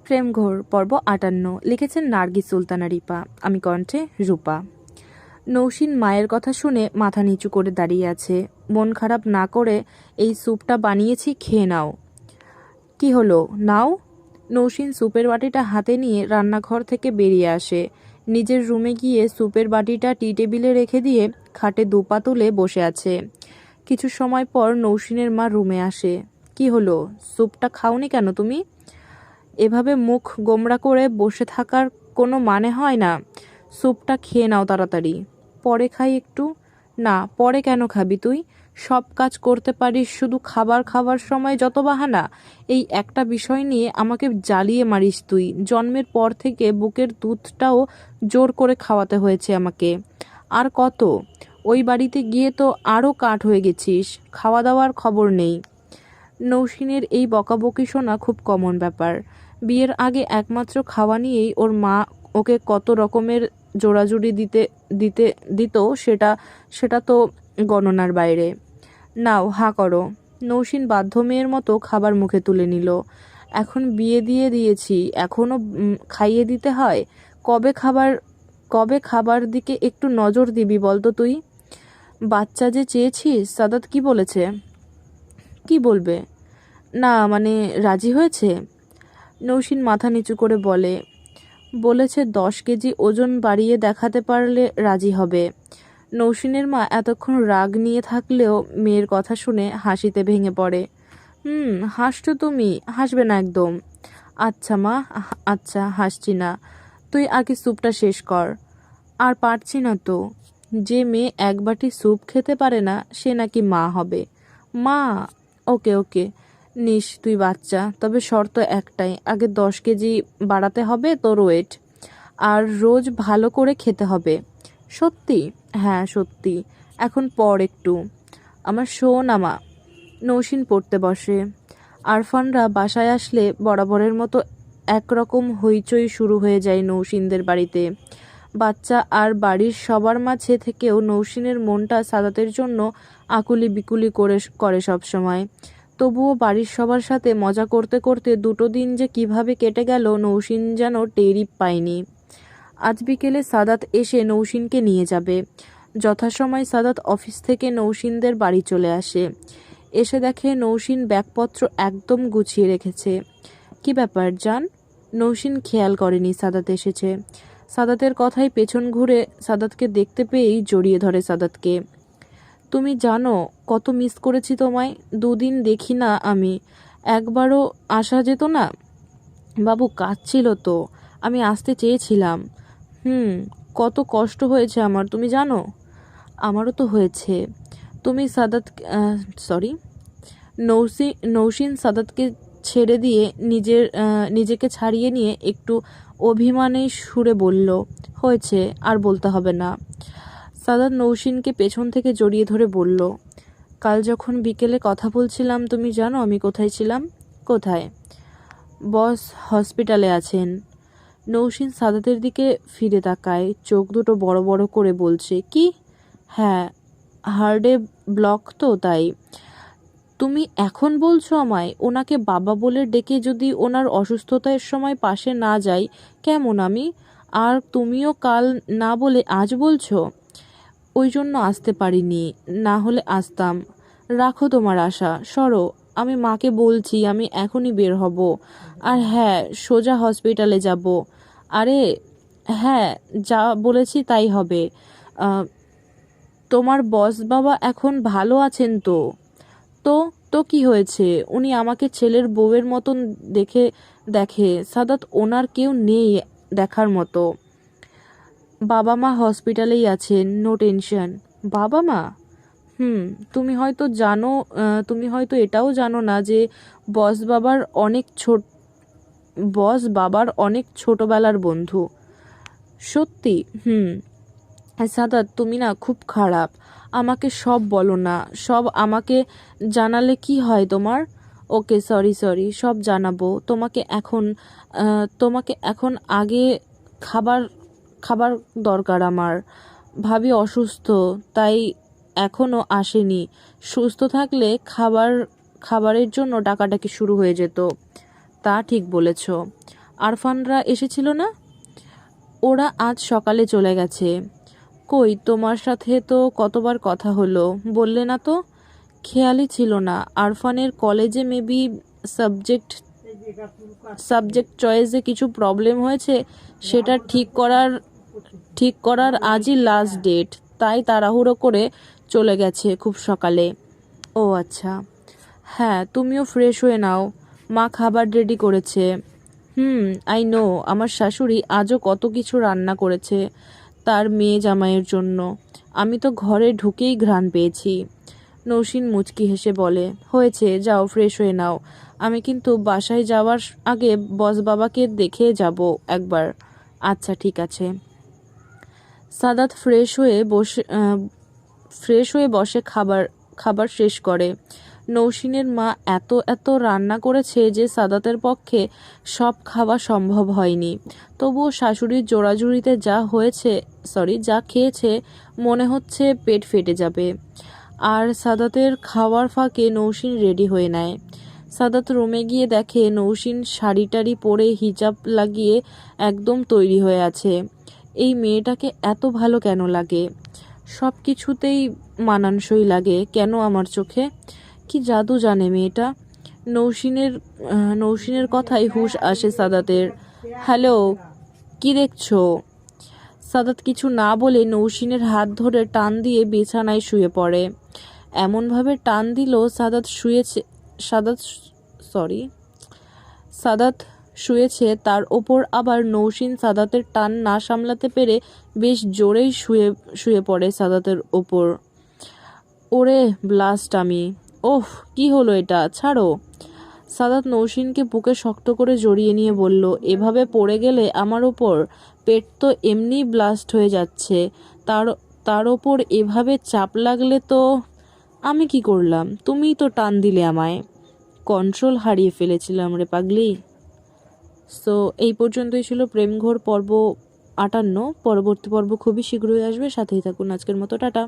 প্রেমঘোর পর্ব ৫৮ লিখেছেন নার্গিস সুলতানা রিপা। আমি কণ্ঠে রূপা। নৌশিন মায়ের কথা শুনে মাথা নিচু করে দাঁড়িয়ে আছে। মন খারাপ না করে এই স্যুপটা বানিয়েছি, খেয়ে নাও। কি হলো, নাও। নৌশিন স্যুপের বাটিটা হাতে নিয়ে রান্নাঘর থেকে বেরিয়ে আসে। নিজের রুমে গিয়ে স্যুপের বাটিটা টি টেবিলে রেখে দিয়ে খাটে দুপা তুলে বসে আছে। কিছু সময় পর নৌশিনের মা রুমে আসে। কি হলো, স্যুপটা খাওনি কেন তুমি? এভাবে মুখ গোমড়া করে বসে থাকার কোনো মানে হয় না। স্যুপটা খেয়ে নাও তাড়াতাড়ি। পরে খাই একটু। না, পরে কেন খাবি তুই? সব কাজ করতে পারিস, শুধু খাবার সময় যত বাহানা। এই একটা বিষয় নিয়ে আমাকে জ্বালিয়ে মারিস তুই। জন্মের পর থেকে বুকের দুধটাও জোর করে খাওয়াতে হয়েছে আমাকে। আর কত? ওই বাড়িতে গিয়ে তো আরও কাঠ হয়ে গেছিস। খাওয়া দাওয়ার খবর নেই। নৌশিনের এই বকাবকি শোনা খুব কমন ব্যাপার। বিয়ের আগে একমাত্র খাওয়া নিয়েই ওর মা ওকে কত রকমের জোড়াজুড়ি দিতে দিত, সেটা তো গণনার বাইরে। নাও, হাঁ করো। নৌশিন বাধ্য মেয়ের মতো খাবার মুখে তুলে নিল। এখন বিয়ে দিয়ে দিয়েছি, এখনও খাইয়ে দিতে হয়? কবে খাবার দিকে একটু নজর দিবি বলতো তুই? বাচ্চা যে চেয়েছিস, সাদাত কি বলেছে? কি বলবে? না মানে, রাজি হয়েছে? নৌশিন মাথা নিচু করে বলেছে 10 কেজি ওজন বাড়িয়ে দেখাতে পারলে রাজি হবে। নৌশিনের মা এতক্ষণ রাগ নিয়ে থাকলেও মেয়ের কথা শুনে হাসিতে ভেঙে পড়ে। হাসছো তুমি? হাসবে না একদম। আচ্ছা মা, আচ্ছা হাসছি না। তুই আগে স্যুপটা শেষ কর। আর পারছি না তো। যে মেয়ে এক বাটি স্যুপ খেতে পারে না সে নাকি মা হবে? মা? ওকে ওকে, নিস তুই বাচ্চা। তবে শর্ত একটাই, আগে 10 কেজি বাড়াতে হবে তোর ওয়েট। আর রোজ ভালো করে খেতে হবে। সত্যি? হ্যাঁ সত্যি। এখন পড় একটু। আমার শোন আমা। নৌশিন পড়তে বসে। আরফানরা বাসায় আসলে বরাবরের মতো একরকম হইচই শুরু হয়ে যায় নৌশিনদের বাড়িতে। বাচ্চা আর বাড়ির সবার মাঝে থেকেও নৌশিনের মনটা সাদাতের জন্য আকুলি বিকুলি করে সব সময়। তবুও বাড়ির সবার সাথে মজা করতে করতে 2 দিন যে কিভাবে কেটে গেল নৌশিন যেন টেরই পায়নি। আজ বিকেলে সাদাত এসে নৌশিনকে নিয়ে যাবে। যথাসময় সাদাত অফিস থেকে নৌশিনদের বাড়ি চলে আসে। এসে দেখে নৌশিন ব্যাগপত্র একদম গুছিয়ে রেখেছে। কি ব্যাপার জান? নৌশিন খেয়াল করেনি সাদাত এসেছে। সাদাতের কথায় পেছন ঘুরে সাদাতকে দেখতে পেয়েই জড়িয়ে ধরে সাদাতকে। তুমি জানো কত মিস করেছি তোমায়। 2 দিন দেখি না আমি। একবারও আসা যেত না? বাবু কাঁদছিল তো, আমি আসতে চেয়েছিলাম। কত কষ্ট হয়েছে আমার, তুমি জানো? আমারও তো হয়েছে। তুমি নৌশিন সাদাতকে ছেড়ে দিয়ে নিজেকে ছাড়িয়ে নিয়ে একটু অভিমানের সুরে বলল, হয়েছে, আর বলতে হবে না। সাদাত নৌশিনকে পেছন থেকে জড়িয়ে ধরে বলল, কাল যখন বিকেলে কথা বলছিলাম তুমি জানো আমি কোথায় ছিলাম? কোথায়? বস হসপিটালে আছেন। নৌশিন সাদাতের দিকে ফিরে তাকায়, চোখ দুটো বড় বড় করে বলছে, কি? হ্যাঁ, হার্টে ব্লক তো তাই। তুমি এখন বলছো আমায়? ওনাকে বাবা বলে ডেকে যদি ওনার অসুস্থতার সময় পাশে না যাই কেমন আমি? আর তুমিও কাল না বলে আজ বলছো? ওই জন্য আসতে পারিনি, না হলে আসতাম। রাখো তোমার আশা, সরো। আমি মাকে বলছি আমি এখনই বের হব। আর হ্যাঁ, সোজা হসপিটালে যাব। আরে হ্যাঁ, যা বলেছি তাই হবে। তোমার বস বাবা এখন ভালো আছেন তো? তো তো কি হয়েছে? উনি আমাকে ছেলের বউয়ের মতন দেখে সাদাত। ওনার কেউ নেই দেখার মতো। বাবা মা হসপিটালেই আছেন, নো টেনশন। বাবা মা? তুমি হয়তো এটাও জানো না যে বস বাবার অনেক ছোটবেলার বন্ধু। সত্যি? সাদাত, তুমি না খুব খারাপ। আমাকে সব বলো না। সব আমাকে জানালে কি হয় তোমার? ওকে, সরি, সব জানাবো তোমাকে। এখন আগে খাবার দরকার আমার। ভাবি অসুস্থ, তাই এখনও আসেনি। সুস্থ থাকলে খাবারের জন্য ডাকাডাকি শুরু হয়ে যেত। তা ঠিক বলেছ। আরফানরা এসেছিল না? ওরা আজ সকালে চলে গেছে। কই, তোমার সাথে তো কতবার কথা হলো, বললে না তো? খেয়ালই ছিল না। আরফানের কলেজে মেবি সাবজেক্ট সাবজেক্ট চয়েসে কিছু প্রবলেম হয়েছে, সেটা ঠিক করার আজই লাস্ট ডেট, তাই তাড়াহুড়ো করে চলে গেছে খুব সকালে। ও আচ্ছা। হ্যাঁ, তুমিও ফ্রেশ হয়ে নাও, মা খাবার রেডি করেছে। I know. আমার শাশুড়ি আজও কত কিছু রান্না করেছে তার মেয়ে জামাইয়ের জন্য। আমি তো ঘরে ঢুকেই ঘ্রাণ পেয়েছি। নৌসিন মুচকি হেসে বলে, হয়েছে, যাও ফ্রেশ হয়ে নাও। আমি কিন্তু বাসায় যাওয়ার আগে বস বাবাকে দেখে যাব একবার। আচ্ছা, ঠিক আছে। সাদাত ফ্রেশ হয়ে বসে খাবার শেষ করে। নৌসিনের মা এত এত রান্না করেছে যে সাদাতের পক্ষে সব খাওয়া সম্ভব হয়নি। তবুও শাশুড়ির জোড়াজুড়িতে যা খেয়েছে মনে হচ্ছে পেট ফেটে যাবে। আর সাদাতের খাওয়ার ফাঁকে নৌসিন রেডি হয়ে নেয়। সাদাত রুমে গিয়ে দেখে নৌসিন শাড়ি টাড়ি পরে হিজাব লাগিয়ে একদম তৈরি হয়ে আছে। এই মেয়েটাকে এত ভালো কেন লাগে? সব কিছুতেই মানানসই লাগে কেন আমার চোখে? কি জাদু জানে মেয়েটা? নৌসিনের কথাই হুঁশ আসে সাদাতের। হ্যালো, কি দেখছো? সাদাত কিছু না বলে নৌসিনের হাত ধরে টান দিয়ে বিছানায় শুয়ে পড়ে। এমনভাবে টান দিল সাদাত শুয়েছে, তার ওপর আবার নৌসিন সাদাতের টান না সামলাতে পেরে বেশ জোরেই শুয়ে পড়ে সাদাতের ওপর। ওরে ব্লাস্ট আমি! ওহ, কি হলো এটা? ছাড়ো। সাদাত নৌসিনকে বুকে শক্ত করে জড়িয়ে নিয়ে বলল, এভাবে পড়ে গেলে আমার ওপর? পেট তো এমনিই ব্লাস্ট হয়ে যাচ্ছে, তার ওপর এভাবে চাপ লাগলে তো। আমি কি করলাম? তুমিই তো টান দিলে আমায়। কন্ট্রোল হারিয়ে ফেলেছিলাম রে পাগলি। সো এই পর্যন্তই ছিল প্রেমঘোর পর্ব 58। পরবর্তী পর্ব খুবই শীঘ্রই আসবে, সাথেই থাকুন। আজকের মতো টাটা।